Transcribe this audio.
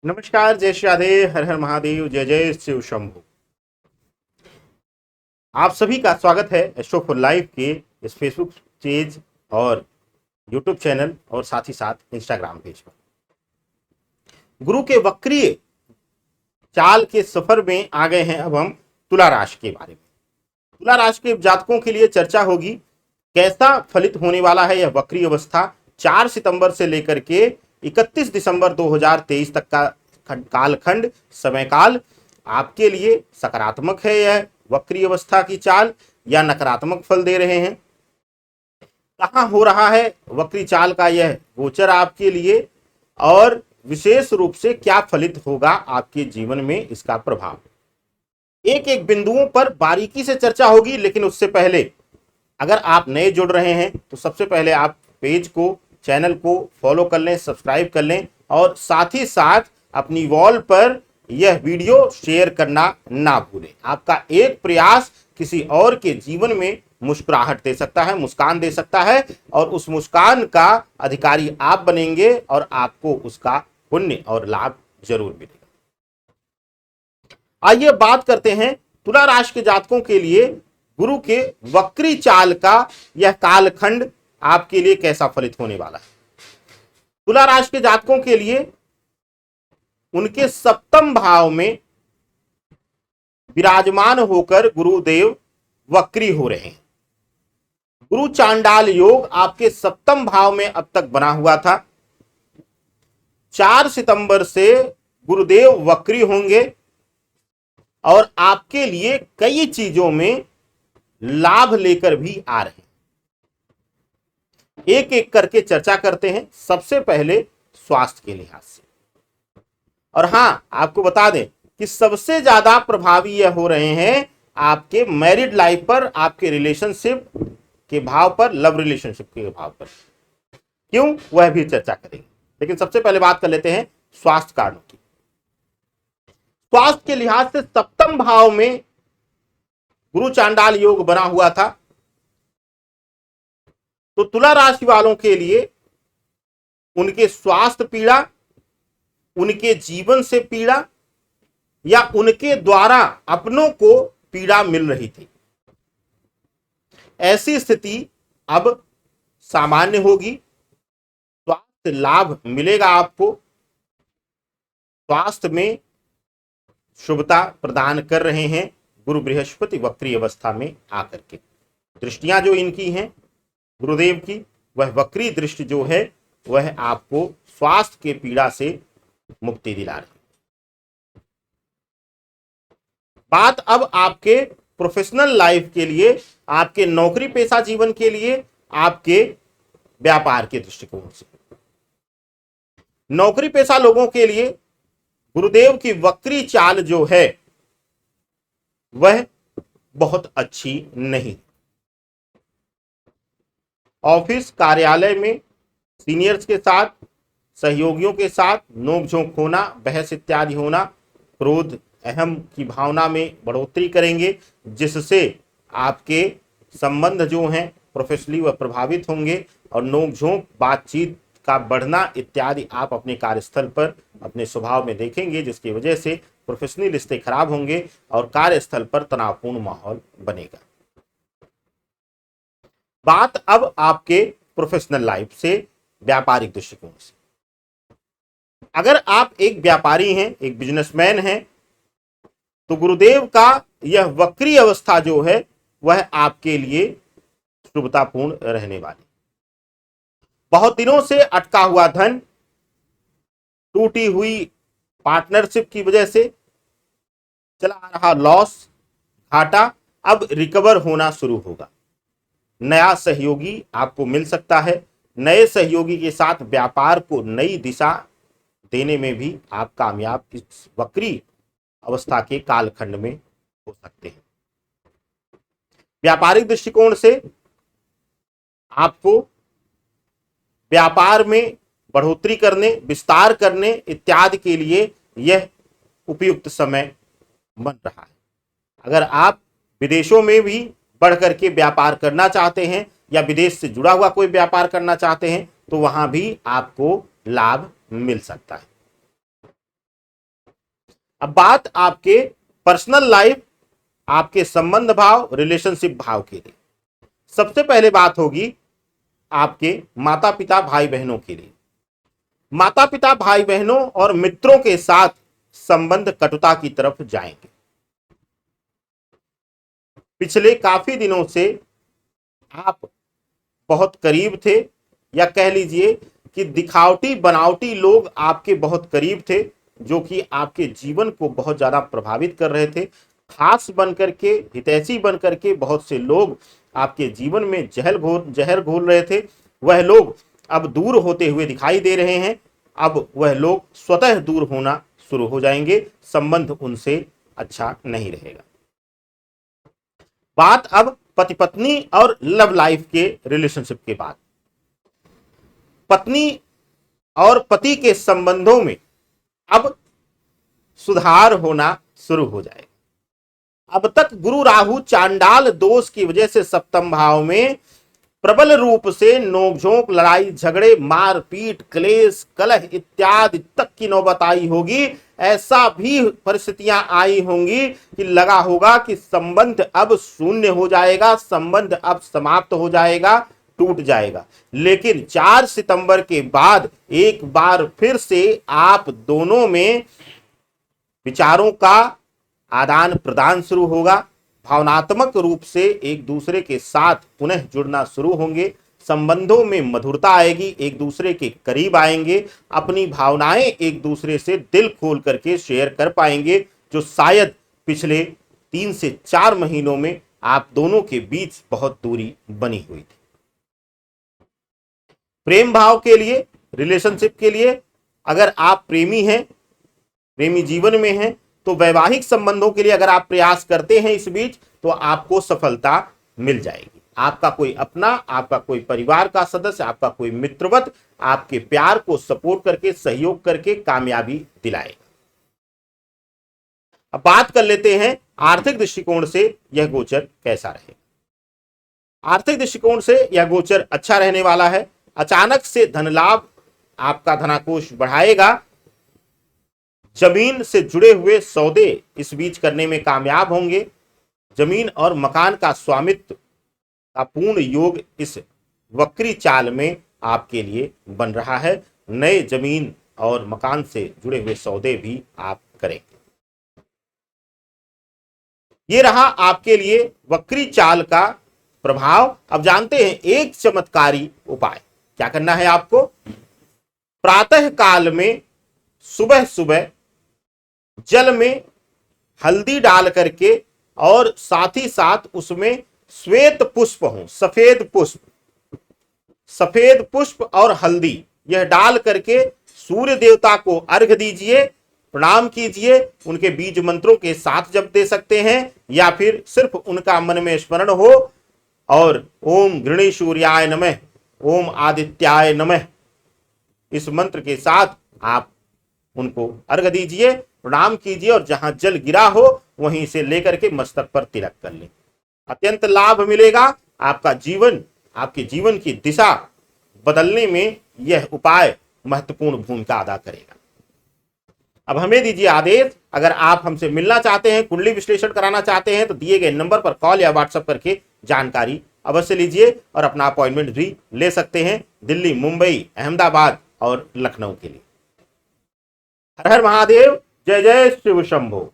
नमस्कार, जय श्री राधे, हर हर महादेव, जय जय शिव शंभु। आप सभी का स्वागत है एस्ट्रो फॉर लाइफ के इस फेसबुक पेज और यूट्यूब चैनल और साथ ही साथ इंस्टाग्राम पेज पर। गुरु के वक्रीय चाल के सफर में आ गए हैं। अब हम तुला राशि के बारे में, तुला राशि के जातकों के लिए चर्चा होगी। कैसा फलित होने वाला है यह वक्री अवस्था 4 सितंबर से लेकर के 31 दिसंबर 2023 तक का कालखंड समय काल आपके लिए सकारात्मक है यह वक्री अवस्था की चाल या नकारात्मक फल दे रहे हैं। कहां हो रहा है वक्री चाल का यह गोचर आपके लिए, और विशेष रूप से क्या फलित होगा आपके जीवन में इसका प्रभाव, एक एक बिंदुओं पर बारीकी से चर्चा होगी। लेकिन उससे पहले अगर आप नए जुड़ रहे हैं तो सबसे पहले आप पेज को, चैनल को फॉलो कर लें, सब्सक्राइब कर लें और साथ ही साथ अपनी वॉल पर यह वीडियो शेयर करना ना भूलें। आपका एक प्रयास किसी और के जीवन में मुस्कुराहट दे सकता है, मुस्कान दे सकता है, और उस मुस्कान का अधिकारी आप बनेंगे और आपको उसका पुण्य और लाभ जरूर मिलेगा। आइए बात करते हैं तुला राशि के जातकों के लिए गुरु के वक्री चाल का यह कालखंड आपके लिए कैसा फलित होने वाला है। तुला राशि के जातकों के लिए उनके सप्तम भाव में विराजमान होकर गुरुदेव वक्री हो रहे हैं। गुरु चांडाल योग आपके सप्तम भाव में अब तक बना हुआ था। 4 सितंबर से गुरुदेव वक्री होंगे और आपके लिए कई चीजों में लाभ लेकर भी आ रहे हैं। एक एक करके चर्चा करते हैं। सबसे पहले स्वास्थ्य के लिहाज से, और हां आपको बता दें कि सबसे ज्यादा प्रभावी यह हो रहे हैं आपके मैरिड लाइफ पर, आपके रिलेशनशिप के भाव पर, लव रिलेशनशिप के भाव पर। क्यों, वह भी चर्चा करेंगे। लेकिन सबसे पहले बात कर लेते हैं स्वास्थ्य कारणों की। स्वास्थ्य के लिहाज से सप्तम भाव में गुरु चांडाल योग बना हुआ था, तो तुला राशि वालों के लिए उनके स्वास्थ्य पीड़ा, उनके जीवन से पीड़ा या उनके द्वारा अपनों को पीड़ा मिल रही थी, ऐसी स्थिति अब सामान्य होगी। स्वास्थ्य लाभ मिलेगा आपको। स्वास्थ्य में शुभता प्रदान कर रहे हैं गुरु बृहस्पति वक्री अवस्था में आकर के। दृष्टियां जो इनकी हैं गुरुदेव की, वह वक्री दृष्टि जो है वह आपको स्वास्थ्य के पीड़ा से मुक्ति दिला रही। बात अब आपके प्रोफेशनल लाइफ के लिए, आपके नौकरी पेशा जीवन के लिए, आपके व्यापार के दृष्टिकोण से। नौकरी पेशा लोगों के लिए गुरुदेव की वक्री चाल जो है वह बहुत अच्छी नहीं। ऑफिस कार्यालय में सीनियर्स के साथ, सहयोगियों के साथ नोकझोंक होना, बहस इत्यादि होना, क्रोध अहम की भावना में बढ़ोतरी करेंगे, जिससे आपके संबंध जो हैं प्रोफेशनली वह प्रभावित होंगे और नोकझोंक, बातचीत का बढ़ना इत्यादि आप अपने कार्यस्थल पर अपने स्वभाव में देखेंगे, जिसकी वजह से प्रोफेशनल रिश्ते खराब होंगे और कार्यस्थल पर तनावपूर्ण माहौल बनेगा। बात अब आपके प्रोफेशनल लाइफ से, व्यापारिक दृष्टिकोण से। अगर आप एक व्यापारी हैं, एक बिजनेसमैन हैं, तो गुरुदेव का यह वक्री अवस्था जो है वह आपके लिए शुभतापूर्ण रहने वाली। बहुत दिनों से अटका हुआ धन, टूटी हुई पार्टनरशिप की वजह से चला आ रहा लॉस, घाटा अब रिकवर होना शुरू होगा। नया सहयोगी आपको मिल सकता है। नए सहयोगी के साथ व्यापार को नई दिशा देने में भी आप कामयाब इस वक्री अवस्था के कालखंड में हो सकते हैं। व्यापारिक दृष्टिकोण से आपको व्यापार में बढ़ोतरी करने, विस्तार करने इत्यादि के लिए यह उपयुक्त समय बन रहा है। अगर आप विदेशों में भी बढ़ करके व्यापार करना चाहते हैं या विदेश से जुड़ा हुआ कोई व्यापार करना चाहते हैं तो वहां भी आपको लाभ मिल सकता है। अब बात आपके पर्सनल लाइफ, आपके संबंध भाव, रिलेशनशिप भाव के लिए। सबसे पहले बात होगी आपके माता पिता भाई बहनों के लिए। माता पिता भाई बहनों और मित्रों के साथ संबंध कटुता की तरफ जाएंगे। पिछले काफी दिनों से आप बहुत करीब थे, या कह लीजिए कि दिखावटी बनावटी लोग आपके बहुत करीब थे, जो कि आपके जीवन को बहुत ज्यादा प्रभावित कर रहे थे। खास बनकर के, हितैषी बनकर के बहुत से लोग आपके जीवन में जहर घोल रहे थे। वह लोग अब दूर होते हुए दिखाई दे रहे हैं। अब वह लोग स्वतः दूर होना शुरू हो जाएंगे, संबंध उनसे अच्छा नहीं रहेगा। बात अब पति पत्नी और लव लाइफ के रिलेशनशिप के बाद। पत्नी और पति के संबंधों में अब सुधार होना शुरू हो जाएगा। अब तक गुरु राहु चांडाल दोष की वजह से सप्तम भाव में प्रबल रूप से नोकझोंक, लड़ाई झगड़े, मारपीट, क्लेश, कलह इत्यादि तक की नौबत आई होगी। ऐसा भी परिस्थितियां आई होंगी कि लगा होगा कि संबंध अब शून्य हो जाएगा, संबंध अब समाप्त हो जाएगा, टूट जाएगा। लेकिन 4 सितंबर के बाद एक बार फिर से आप दोनों में विचारों का आदान प्रदान शुरू होगा। भावनात्मक रूप से एक दूसरे के साथ पुनः जुड़ना शुरू होंगे। संबंधों में मधुरता आएगी, एक दूसरे के करीब आएंगे, अपनी भावनाएं एक दूसरे से दिल खोल करके शेयर कर पाएंगे, जो शायद पिछले 3 से 4 महीनों में आप दोनों के बीच बहुत दूरी बनी हुई थी। प्रेम भाव के लिए, रिलेशनशिप के लिए, अगर आप प्रेमी हैं, प्रेमी जीवन में हैं, तो वैवाहिक संबंधों के लिए अगर आप प्रयास करते हैं इस बीच, तो आपको सफलता मिल जाएगी। आपका कोई अपना, आपका कोई परिवार का सदस्य, आपका कोई मित्रवत आपके प्यार को सपोर्ट करके, सहयोग करके कामयाबी दिलाएगा। अब बात कर लेते हैं आर्थिक दृष्टिकोण से यह गोचर कैसा रहेगा। आर्थिक दृष्टिकोण से यह गोचर अच्छा रहने वाला है। अचानक से धन लाभ आपका धनाकोष बढ़ाएगा। जमीन से जुड़े हुए सौदे इस बीच करने में कामयाब होंगे। जमीन और मकान का स्वामित्व का पूर्ण योग इस वक्री चाल में आपके लिए बन रहा है। नए जमीन और मकान से जुड़े हुए सौदे भी आप करेंगे। ये रहा आपके लिए वक्री चाल का प्रभाव। अब जानते हैं एक चमत्कारी उपाय क्या करना है आपको। प्रातः काल में सुबह सुबह जल में हल्दी डाल करके और साथ ही साथ उसमें श्वेत पुष्प हो, सफेद पुष्प और हल्दी यह डाल करके सूर्य देवता को अर्घ दीजिए, प्रणाम कीजिए। उनके बीज मंत्रों के साथ जप दे सकते हैं, या फिर सिर्फ उनका मन में स्मरण हो और ओम गृणी सूर्याय नमः, ओम आदित्याय नमः, इस मंत्र के साथ आप उनको अर्घ दीजिए, प्रणाम कीजिए, और जहां जल गिरा हो वहीं से लेकर के मस्तक पर तिलक कर लें। अत्यंत लाभ मिलेगा। आपका जीवन, आपके जीवन की दिशा बदलने में यह उपाय महत्वपूर्ण भूमिका अदा करेगा। अब हमें दीजिए आदेश। अगर आप हमसे मिलना चाहते हैं, कुंडली विश्लेषण कराना चाहते हैं, तो दिए गए नंबर पर कॉल या व्हाट्सएप करके जानकारी अवश्य लीजिए और अपना अपॉइंटमेंट भी ले सकते हैं, दिल्ली, मुंबई, अहमदाबाद और लखनऊ के लिए। हर हर महादेव, जय जय शिव शंभो।